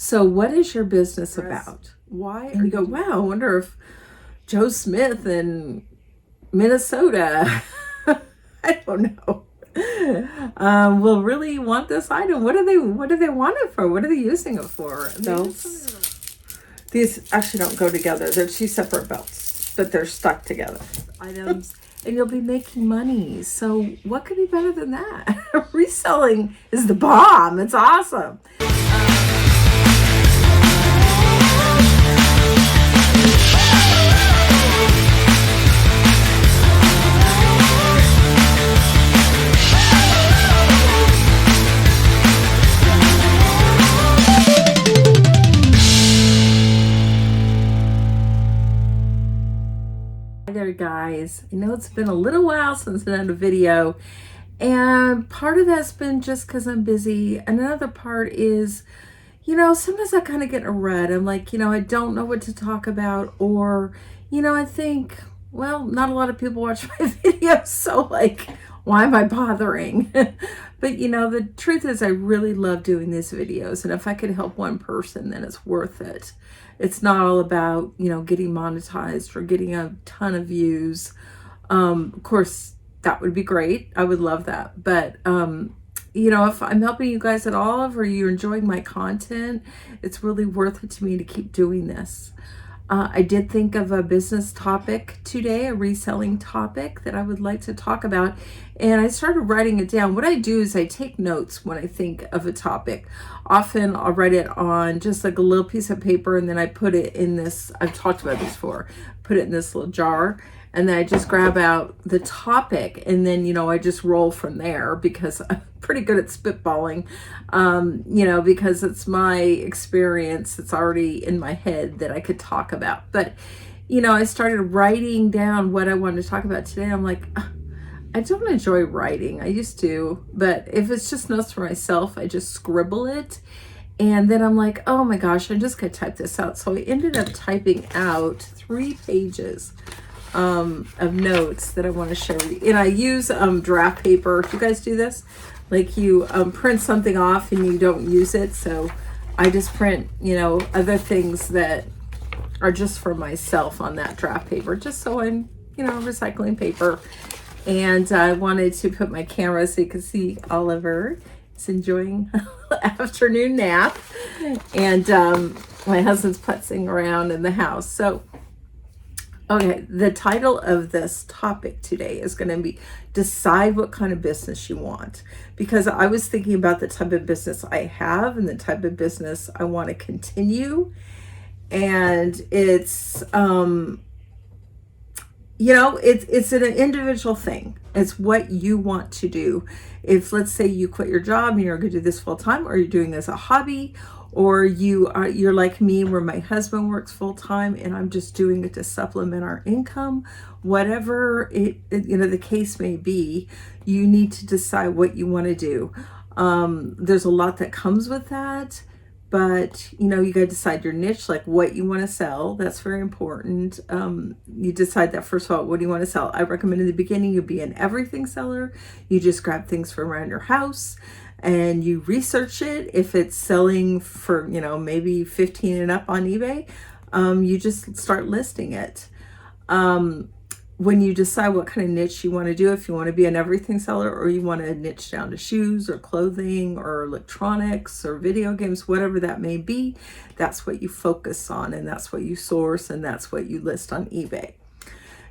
So what is your business Dress. about? Why And you go, wow, I wonder if Joe Smith in Minnesota, I don't know, will really want this item. What do they want it for? What are they using it for? These actually don't go together. They're two separate belts, but they're stuck together. Items, and you'll be making money. So what could be better than that? Reselling is the bomb. It's awesome. Hi there, guys. I know it's been a little while since I've done a video, and part of that's been just because I'm busy, and another part is, sometimes I kind of get in a rut. I'm like, I don't know what to talk about, or, I think, well, not a lot of people watch my videos, so like, why am I bothering? But the truth is I really love doing these videos, and if I could help one person, then it's worth it. It's not all about, getting monetized or getting a ton of views. Of course, that would be great. I would love that. But, if I'm helping you guys at all, or you're enjoying my content, it's really worth it to me to keep doing this. I did think of a business topic today, a reselling topic that I would like to talk about, and I started writing it down. What I do is I take notes when I think of a topic. Often I'll write it on just like a little piece of paper, and then I put it in this, I've talked about this before, put it in this little jar, and then I just grab out the topic, and then, I just roll from there, because I'm pretty good at spitballing, because it's my experience. It's already in my head that I could talk about. But, I started writing down what I wanted to talk about today. I'm like, I don't enjoy writing. I used to, but if it's just notes for myself, I just scribble it. And then I'm like, oh my gosh, I'm just going to type this out. So I ended up typing out 3 pages of notes that I want to share with you. And I use draft paper. Do you guys do this? Like you print something off and you don't use it. So I just print, other things that are just for myself on that draft paper, just so I'm, recycling paper. And I wanted to put my camera so you can see Oliver is enjoying afternoon nap. And my husband's putzing around in the house. So okay, the title of this topic today is going to be decide what kind of business you want, because I was thinking about the type of business I have and the type of business I want to continue. And it's, it's an individual thing. It's what you want to do. If, let's say, you quit your job and you're going to do this full time, or you're doing this as a hobby, or you're like me, where my husband works full time and I'm just doing it to supplement our income, whatever the case may be, you need to decide what you want to do. There's a lot that comes with that, but you got to decide your niche, like what you want to sell. That's very important. You decide that first of all. What do you want to sell? I recommend in the beginning you be an everything seller. You just grab things from around your house and you research it. If it's selling for, maybe 15 and up on eBay, you just start listing it. When you decide what kind of niche you want to do, if you want to be an everything seller, or you want to niche down to shoes or clothing or electronics or video games, whatever that may be, that's what you focus on, and that's what you source, and that's what you list on eBay.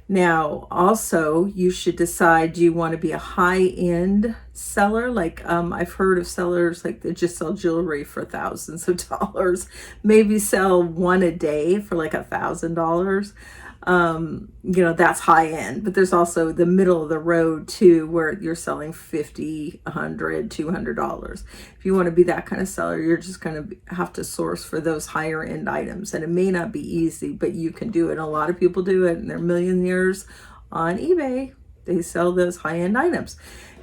Now, also, you should decide, do you want to be a high-end seller? Like, I've heard of sellers like that just sell jewelry for thousands of dollars, maybe sell one a day for like $1,000. That's high end. But there's also the middle of the road too, where you're selling $50, $100, $200. If you want to be that kind of seller, you're just going to have to source for those higher end items, and it may not be easy, but you can do it. And a lot of people do it, and they're millionaires on eBay. They sell those high end items.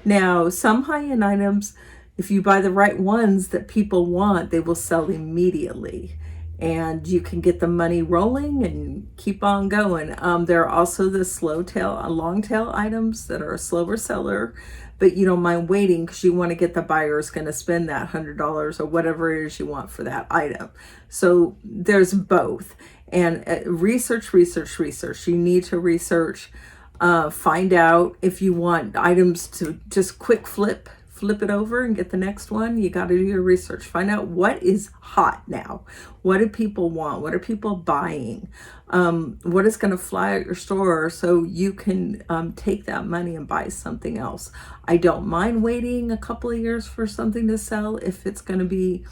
Now, some high end items, if you buy the right ones that people want, they will sell immediately. and you can get the money rolling and keep on going. There are also the long tail items that are a slower seller, but you don't mind waiting because you want to get the buyers going to spend that $100 or whatever it is you want for that item. So there's both. And research. You need to research, find out if you want items to just quick flip it over and get the next one. You got to do your research. Find out what is hot now. What do people want? What are people buying? What is going to fly at your store so you can take that money and buy something else. I don't mind waiting a couple of years for something to sell if it's going to be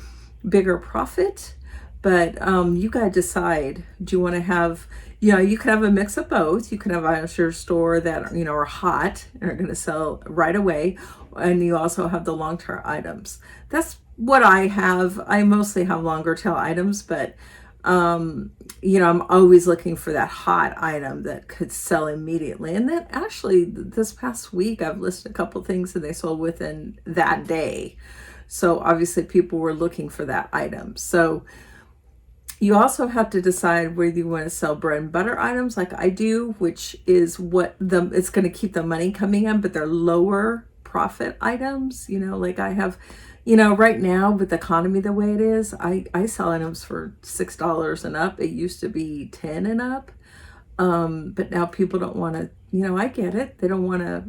bigger profit. But you got to decide, do you want to have, you can have a mix of both. You can have items at your store that, are hot and are going to sell right away. And you also have the long tail items. That's what I have. I mostly have longer tail items, but, I'm always looking for that hot item that could sell immediately. And then actually this past week, I've listed a couple things and they sold within that day. So obviously people were looking for that item. So you also have to decide whether you want to sell bread and butter items like I do, which is it's going to keep the money coming in, but they're lower profit items. Like I have, right now with the economy the way it is, I sell items for $6 and up. It used to be 10 and up. But now people don't want to, I get it. They don't want to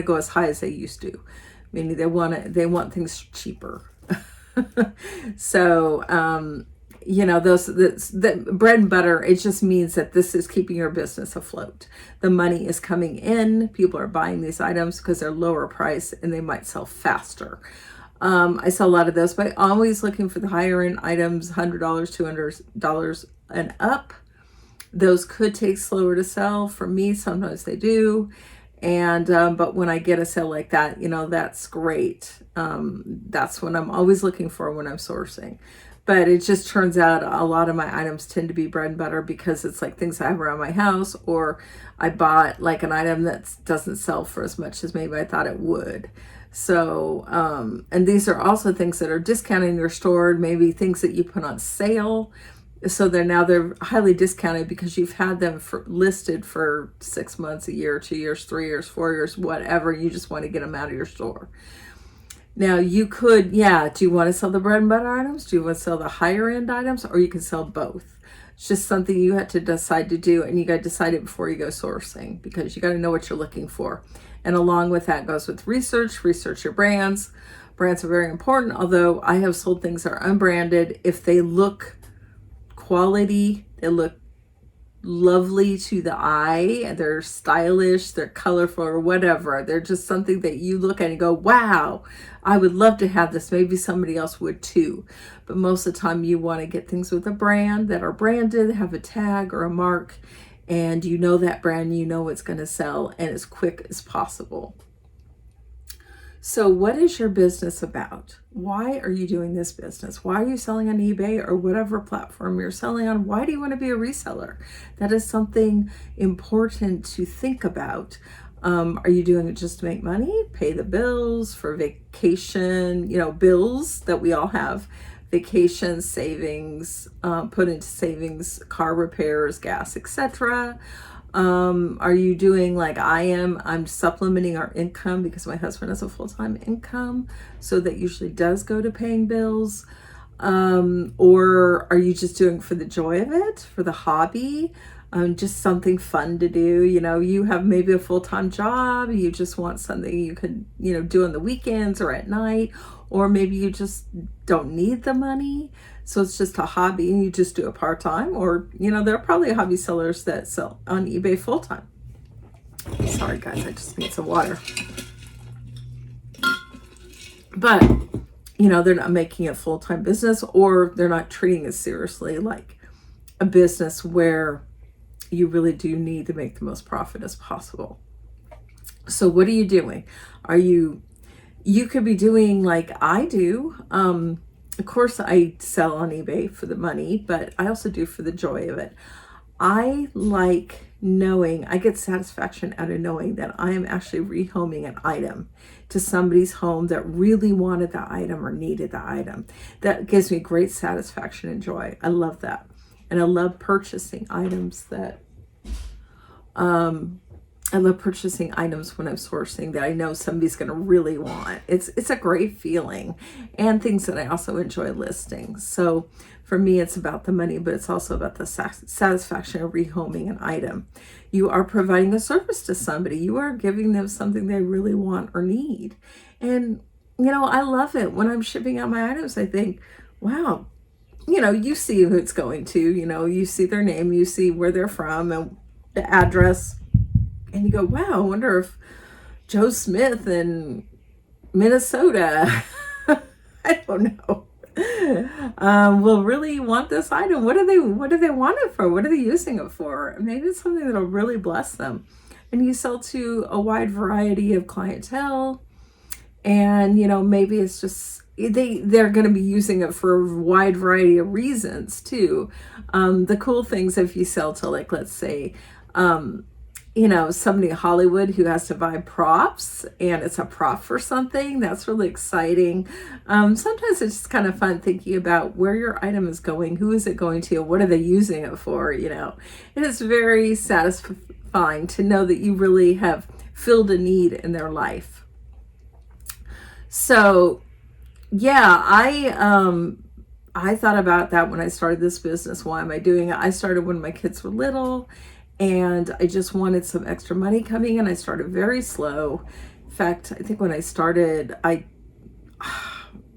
go as high as they used to. Meaning they want things cheaper. So, the bread and butter, it just means that this is keeping your business afloat. The money is coming in. People are buying these items because they're lower price and they might sell faster. I sell a lot of those, but always looking for the higher end items, $100, $200 and up. Those could take slower to sell. For me, sometimes they do. And, but when I get a sale like that, that's great. That's what I'm always looking for when I'm sourcing. But it just turns out a lot of my items tend to be bread and butter because it's like things I have around my house, or I bought like an item that doesn't sell for as much as maybe I thought it would. So, and these are also things that are discounted in your store, maybe things that you put on sale. So they're highly discounted because you've had them listed for 6 months, a year, 2 years, 3 years, 4 years, whatever. You just want to get them out of your store. Now you could, do you want to sell the bread and butter items? Do you want to sell the higher end items? Or you can sell both. It's just something you have to decide to do, and you got to decide it before you go sourcing because you got to know what you're looking for. And along with that goes with research your brands. Brands are very important, although I have sold things that are unbranded. If they look quality, they look lovely to the eye, they're stylish, they're colorful, or whatever, they're just something that you look at and go, wow, I would love to have this. Maybe somebody else would too. But most of the time you want to get things with a brand that are branded, have a tag or a mark, and that brand, it's going to sell, and as quick as possible. So what is your business about? Why are you doing this business? Why are you selling on eBay or whatever platform you're selling on? Why do you want to be a reseller? That is something important to think about. Are you doing it just to make money? Pay the bills for vacation, bills that we all have, vacation, savings, put into savings, car repairs, gas, etc. Are you doing like I am? I'm supplementing our income because my husband has a full-time income. So that usually does go to paying bills. Or are you just doing it for the joy of it, for the hobby? Just something fun to do. You have maybe a full-time job. You just want something you could, do on the weekends or at night, or maybe you just don't need the money. So it's just a hobby and you just do it part-time, or, there are probably hobby sellers that sell on eBay full-time. Sorry guys, I just need some water. But, they're not making it full-time business, or they're not treating it seriously like a business where you really do need to make the most profit as possible. So what are you doing? You could be doing like I do. Of course, I sell on eBay for the money, but I also do for the joy of it. I like knowing, I get satisfaction out of knowing that I am actually rehoming an item to somebody's home that really wanted the item or needed the item. That gives me great satisfaction and joy. I love that. And I love purchasing items that, I love purchasing items when I'm sourcing that I know somebody's going to really want. It's a great feeling, and things that I also enjoy listing. So for me, it's about the money, but it's also about the satisfaction of rehoming an item. You are providing a service to somebody. You are giving them something they really want or need. And, I love it. When I'm shipping out my items, I think, wow, you see who it's going to, you see their name, you see where they're from and the address. And you go, wow, I wonder if Joe Smith in Minnesota, I don't know, will really want this item. What do they want it for? What are they using it for? Maybe it's something that'll really bless them. And you sell to a wide variety of clientele. And, maybe it's just, they're going to be using it for a wide variety of reasons too. The cool things, if you sell to, like, let's say, somebody in Hollywood who has to buy props and it's a prop for something, that's really exciting. Sometimes it's just kind of fun thinking about where your item is going, who is it going to, what are they using it for, and it's very satisfying to know that you really have filled a need in their life. So yeah, I thought about that when I started this business. Why am I doing it? I started when my kids were little, and I just wanted some extra money coming in. I started very slow. In fact, I think when I started, I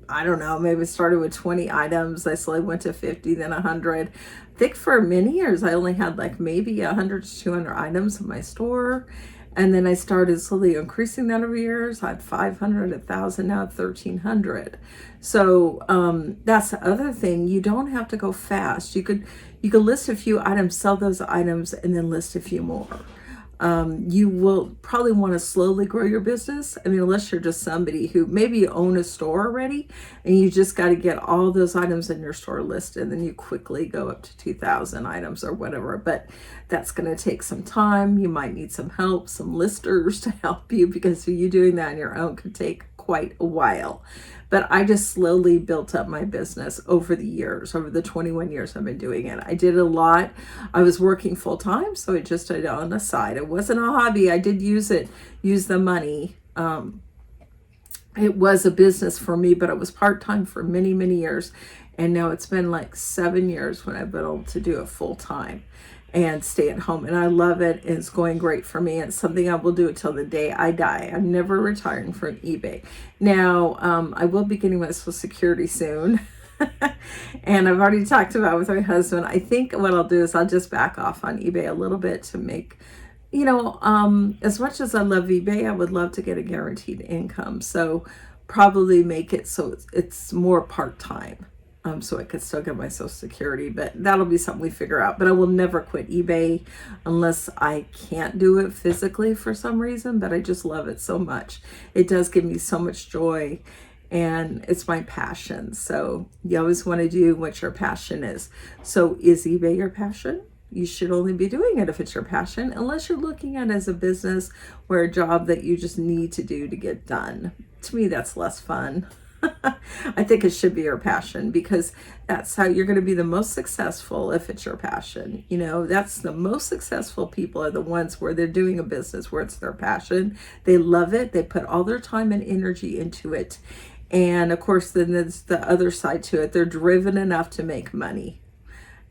don't know, maybe I started with 20 items. I slowly went to 50, then 100. I think for many years, I only had like maybe 100 to 200 items in my store. And then I started slowly increasing that over years. I had 500, 1,000, now 1,300. So that's the other thing. You don't have to go fast. You could list a few items, sell those items, and then list a few more. You will probably want to slowly grow your business. I mean, unless you're just somebody who maybe you own a store already and you just got to get all those items in your store listed, and then you quickly go up to 2,000 items or whatever. But that's going to take some time. You might need some help, some listers to help you, because you doing that on your own could take quite a while. But I just slowly built up my business over the years, over the 21 years I've been doing it. I did a lot. I was working full time, so I just did it on the side. It wasn't a hobby. I did use the money. It was a business for me, but it was part-time for many, many years. And now it's been like 7 years when I've been able to do it full time and stay at home. And I love it. It's going great for me. It's something I will do until the day I die. I'm never retiring from eBay. Now, I will be getting my Social Security soon. And I've already talked about it with my husband. I think what I'll do is I'll just back off on eBay a little bit to make, as much as I love eBay, I would love to get a guaranteed income. So probably make it so it's more part-time. So I could still get my Social Security, but that'll be something we figure out. But I will never quit eBay unless I can't do it physically for some reason, but I just love it so much. It does give me so much joy, and it's my passion. So you always want to do what your passion is. So is eBay your passion? You should only be doing it if it's your passion, unless you're looking at it as a business or a job that you just need to do to get done. To me, that's less fun. I think it should be your passion, because that's how you're going to be the most successful if it's your passion. That's the most successful people are the ones where they're doing a business where it's their passion. They love it. They put all their time and energy into it. And of course, then there's the other side to it. They're driven enough to make money.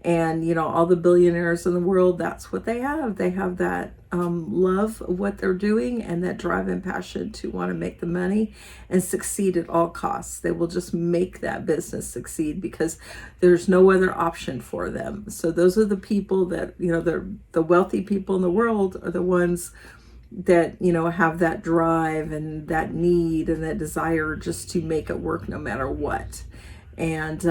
And, all the billionaires in the world, that's what they have. They have that love of what they're doing and that drive and passion to want to make the money and succeed at all costs. They will just make that business succeed because there's no other option for them. So those are the people that, the wealthy people in the world are the ones that, have that drive and that need and that desire just to make it work no matter what. And,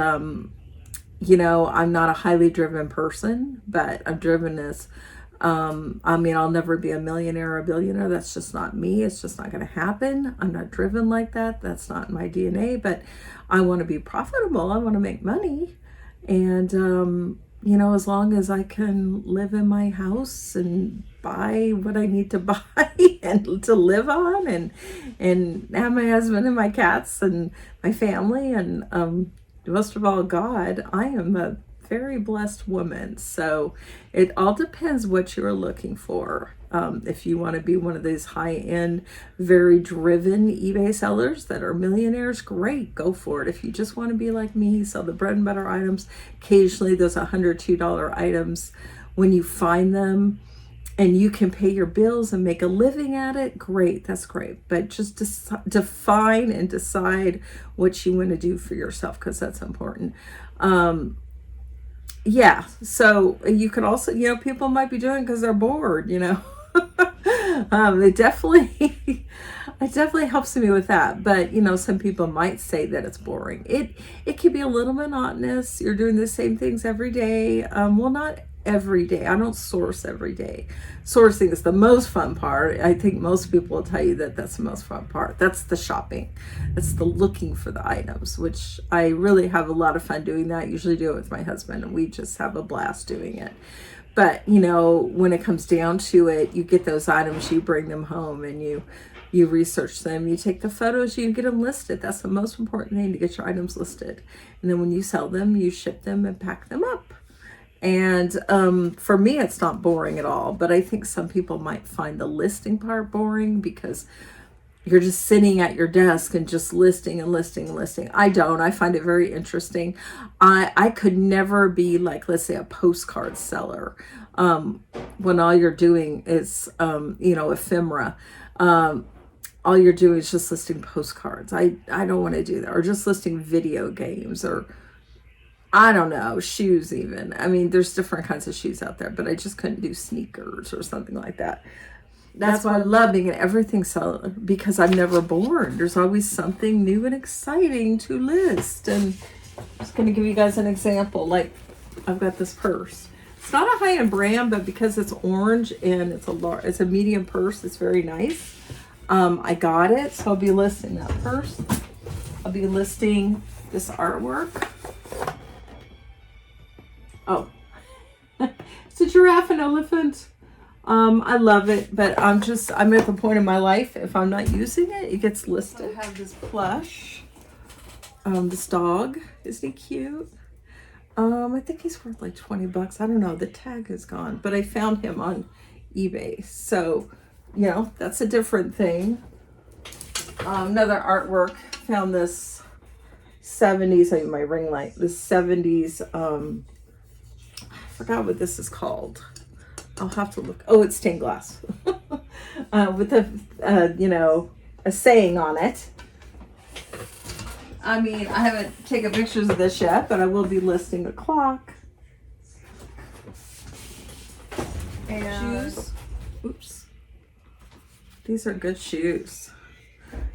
I'm not a highly driven person, but I'm driven as, I'll never be a millionaire or a billionaire. That's just not me. It's just not going to happen. I'm not driven like that. That's not my DNA, but I want to be profitable. I want to make money. And, you know, as long as I can live in my house and buy what I need to buy and to live on, and have my husband and my cats and my family, and most of all God, I am a very blessed woman. So it all depends what you're looking for. If you want to be one of these high-end, very driven eBay sellers that are millionaires, great, go for it. If you just want to be like me, sell the bread and butter items, occasionally those $100, $2 items, when you find them and you can pay your bills and make a living at it, great, that's great. But just define and decide what you want to do for yourself, because that's important. Yeah, so you could also, you know, people might be doing because they're bored, you know. It definitely helps me with that. But you know, some people might say that it's boring. It can be a little monotonous. You're doing the same things every day. Well, not every day. I don't source every day. Sourcing is the most fun part. I think most people will tell you that that's the most fun part. That's the shopping. That's the looking for the items, which I really have a lot of fun doing that. I usually do it with my husband, and we just have a blast doing it. But you know, when it comes down to it, you get those items, you bring them home, and you research them, you take the photos, you get them listed. That's the most important thing, to get your items listed. And then when you sell them, you ship them and pack them up. And for me, it's not boring at all. But I think some people might find the listing part boring, because you're just sitting at your desk and just listing and listing and listing. I don't. I find it very interesting. I could never be like, let's say, a postcard seller, when all you're doing is, you know, ephemera. All you're doing is just listing postcards. I don't want to do that. Or just listing video games, or I don't know, shoes even. I mean, there's different kinds of shoes out there, but I just couldn't do sneakers or something like that. That's why I love being an everything seller, because I'm never bored. There's always something new and exciting to list. And I'm just going to give you guys an example. Like, I've got this purse. It's not a high-end brand, but because it's orange and it's a medium purse, it's very nice. I got it, so I'll be listing that purse. I'll be listing this artwork. Oh, it's a giraffe and elephant. I love it, but I'm at the point in my life, if I'm not using it, it gets listed. I have this plush, this dog. Isn't he cute? I think he's worth like 20 bucks. I don't know. The tag is gone, but I found him on eBay. So, you know, that's a different thing. Another artwork. Found this 70s, I mean, my ring light, this 70s, I forgot what this is called. I'll have to look. Oh, it's stained glass with a, you know, a saying on it. I mean, I haven't taken pictures of this yet, but I will be listing a clock. And shoes. Oops. These are good shoes.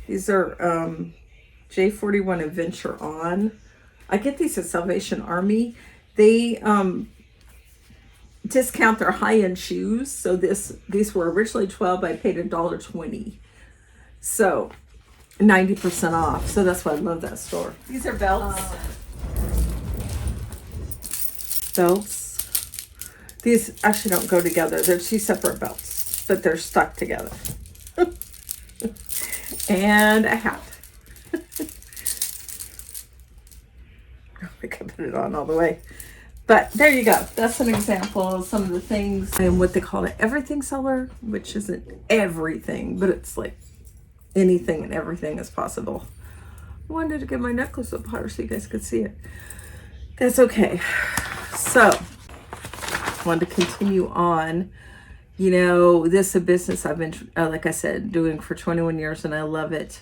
These are J41 Adventure On. I get these at Salvation Army. They discount their high-end shoes. So these were originally $12, I paid $1.20. So 90% off. So that's why I love that store. These are belts. Belts. These actually don't go together. They're two separate belts, but they're stuck together. And a hat. I can put it on all the way. But there you go. That's an example of some of the things. And what they call an everything seller, which isn't everything, but it's like anything and everything is possible. I wanted to get my necklace up higher so you guys could see it. That's okay. So, I wanted to continue on. You know, this is a business I've been, like I said, doing for 21 years, and I love it.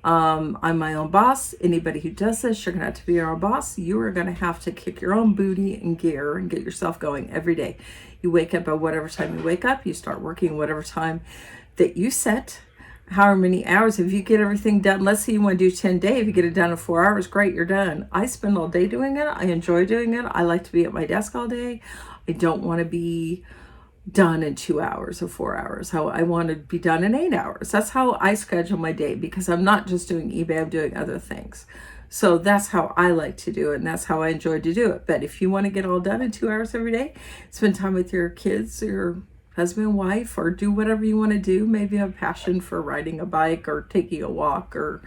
I'm my own boss. Anybody who does this, you're gonna have to be your own boss. You are gonna have to kick your own booty in gear and get yourself going every day. You wake up at whatever time you wake up. You start working whatever time that you set. However many hours, if you get everything done, let's say you want to do 10 days, if you get it done in 4 hours, great, you're done. I spend all day doing it. I enjoy doing it. I like to be at my desk all day. I don't want to be done in 2 hours or 4 hours. I want to be done in 8 hours. That's how I schedule my day, because I'm not just doing eBay, I'm doing other things. So that's how I like to do it, and that's how I enjoy to do it. But if you want to get all done in 2 hours every day, spend time with your kids, your husband and wife, or do whatever you want to do. Maybe you have a passion for riding a bike or taking a walk or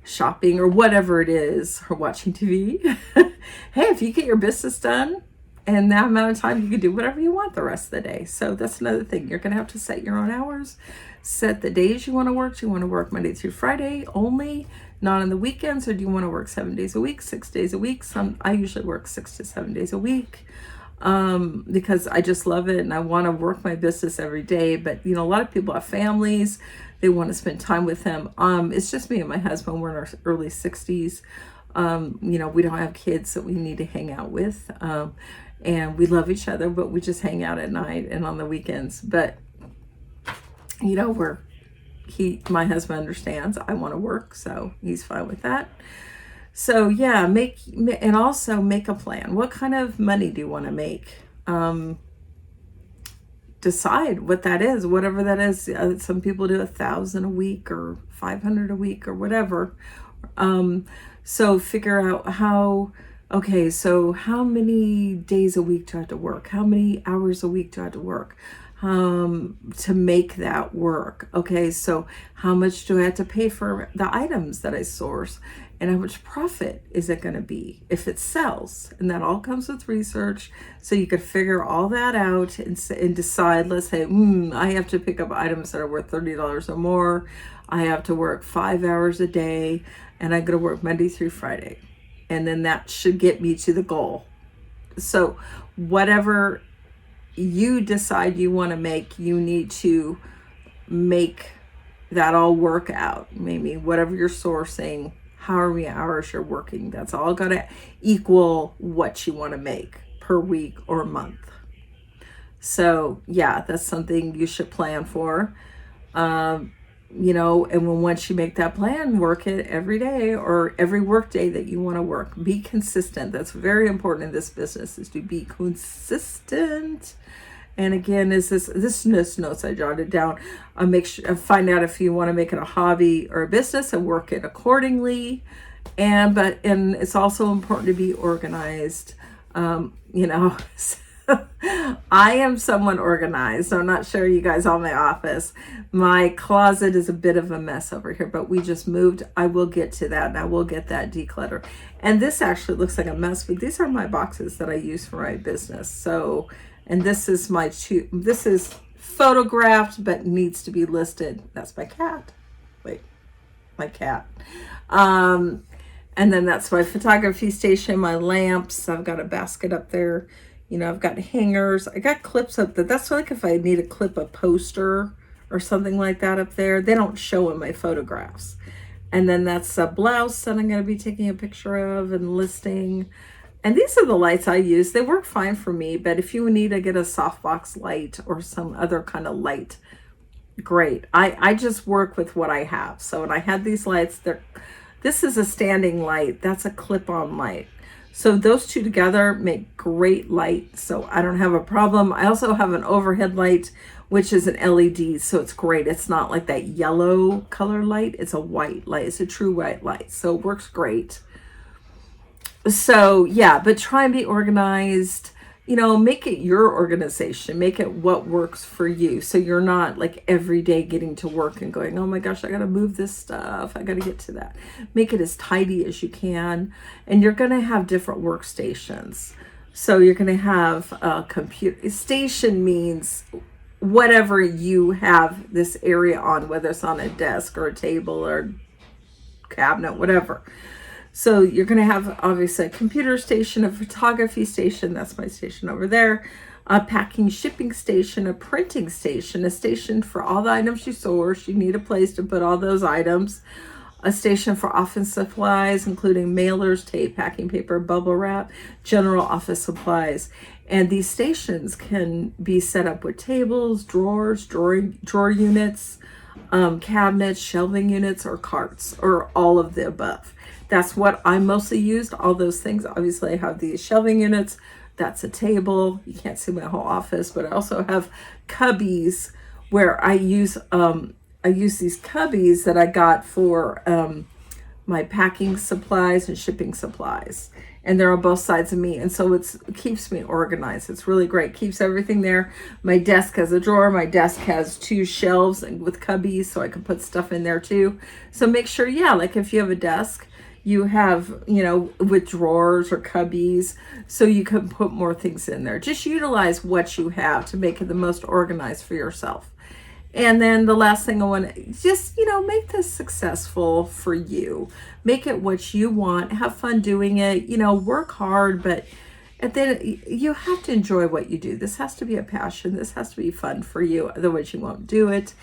shopping or whatever it is, or watching TV. Hey, if you get your business done in that amount of time, you can do whatever you want the rest of the day. So that's another thing. You're going to have to set your own hours, set the days you want to work. Do you want to work Monday through Friday only, not on the weekends, or do you want to work 7 days a week, 6 days a week? I usually work 6 to 7 days a week, because I just love it and I want to work my business every day. But a lot of people have families, they want to spend time with them. It's just me and my husband. We're in our early 60s. We don't have kids that we need to hang out with, and we love each other, but we just hang out at night and on the weekends. But my husband understands I want to work, so he's fine with that. So yeah, and also make a plan. What kind of money do you want to make? Decide what that is, whatever that is. Some people do 1,000 a week or 500 a week or whatever. So figure out so how many days a week do I have to work? How many hours a week do I have to work to make that work? Okay, so how much do I have to pay for the items that I source? And how much profit is it going to be if it sells? And that all comes with research. So you could figure all that out and decide, let's say, I have to pick up items that are worth $30 or more. I have to work 5 hours a day, and I'm going to work Monday through Friday. And then that should get me to the goal. So whatever you decide you want to make, you need to make that all work out. Maybe whatever you're sourcing, however many hours you're working, that's all got to equal what you want to make per week or month. So yeah, that's something you should plan for. And once you make that plan, work it every day or every work day that you want to work. Be consistent. That's very important in this business, is to be consistent. And again, this notes I jotted down. Find out if you want to make it a hobby or a business and work it accordingly. And it's also important to be organized. I am someone organized. So I'm not sure you guys all in my office. My closet is a bit of a mess over here, but we just moved. I will get to that, and I will get that decluttered. And this actually looks like a mess, but these are my boxes that I use for my business. So, and this is this is photographed, but needs to be listed. That's my cat. Wait, my cat. And then that's my photography station, my lamps. I've got a basket up there. I've got hangers. I got clips up there. That's like if I need to clip a poster or something like that up there. They don't show in my photographs. And then that's a blouse that I'm going to be taking a picture of and listing. And these are the lights I use. They work fine for me, but if you need to get a softbox light or some other kind of light, great. I just work with what I have. So when I had these lights, this is a standing light. That's a clip-on light. So those two together make great light. So I don't have a problem. I also have an overhead light, which is an LED. So it's great. It's not like that yellow color light. It's a white light. It's a true white light. So it works great. So yeah, but try and be organized. Make it your organization. Make it what works for you. So you're not like every day getting to work and going, oh my gosh, I got to move this stuff. I got to get to that. Make it as tidy as you can. And you're going to have different workstations. So you're going to have a computer station, means whatever you have this area on, whether it's on a desk or a table or cabinet, whatever. So you're going to have obviously a computer station, a photography station, that's my station over there, a packing shipping station, a printing station, a station for all the items you source. You need a place to put all those items. A station for office supplies, including mailers, tape, packing paper, bubble wrap, general office supplies. And these stations can be set up with tables, drawers, drawer units, cabinets, shelving units, or carts, or all of the above. That's what I mostly used, all those things. Obviously, I have these shelving units. That's a table. You can't see my whole office, but I also have cubbies where I use these cubbies that I got for my packing supplies and shipping supplies. And they're on both sides of me. And so it keeps me organized. It's really great. Keeps everything there. My desk has a drawer. My desk has 2 shelves with cubbies so I can put stuff in there too. So make sure, yeah, like if you have a desk, you have, you know, with drawers or cubbies, so you can put more things in there. Just utilize what you have to make it the most organized for yourself. And then the last thing I want to just, you know, make this successful for you. Make it what you want. Have fun doing it. You know, work hard, but at the end, you have to enjoy what you do. This has to be a passion. This has to be fun for you. Otherwise, you won't do it.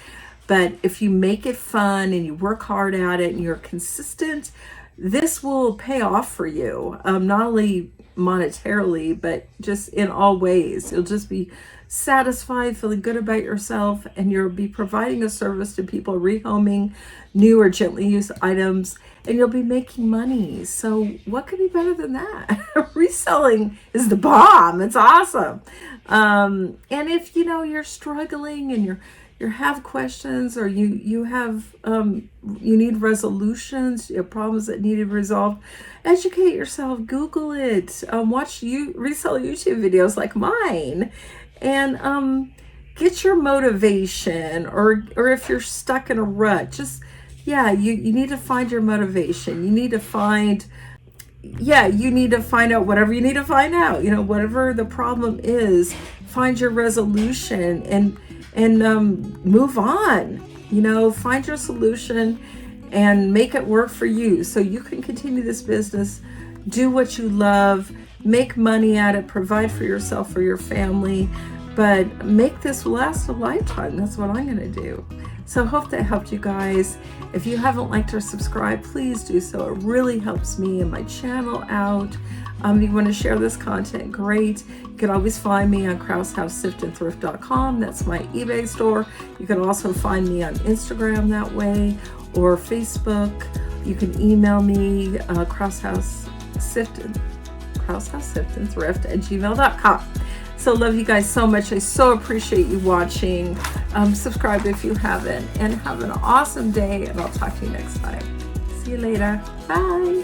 But if you make it fun and you work hard at it and you're consistent, this will pay off for you. Not only monetarily, but just in all ways. You'll just be satisfied, feeling good about yourself, and you'll be providing a service to people, rehoming new or gently used items, and you'll be making money. So what could be better than that? Reselling is the bomb. It's awesome. And if you know you're struggling and you have questions, or you have you need resolutions, you have problems that need to be resolved, educate yourself, Google it, watch reseller YouTube videos like mine, and get your motivation. Or if you're stuck in a rut, just you need to find your motivation. You need to find out whatever you need to find out. You know, whatever the problem is, find your resolution and move on. You know, find your solution and make it work for you so you can continue this business, do what you love, make money at it, provide for yourself, for your family, but make this last a lifetime. That's what I'm going to do. So I hope that helped you guys. If you haven't liked or subscribed, please do so. It really helps me and my channel out. If you want to share this content, great. You can always find me on KraushausSiftandThrift.com. That's my eBay store. You can also find me on Instagram that way, or Facebook. You can email me, KraushausSiftandThrift@gmail.com. So love you guys so much. I so appreciate you watching. Subscribe if you haven't, and have an awesome day, and I'll talk to you next time. See you later. Bye.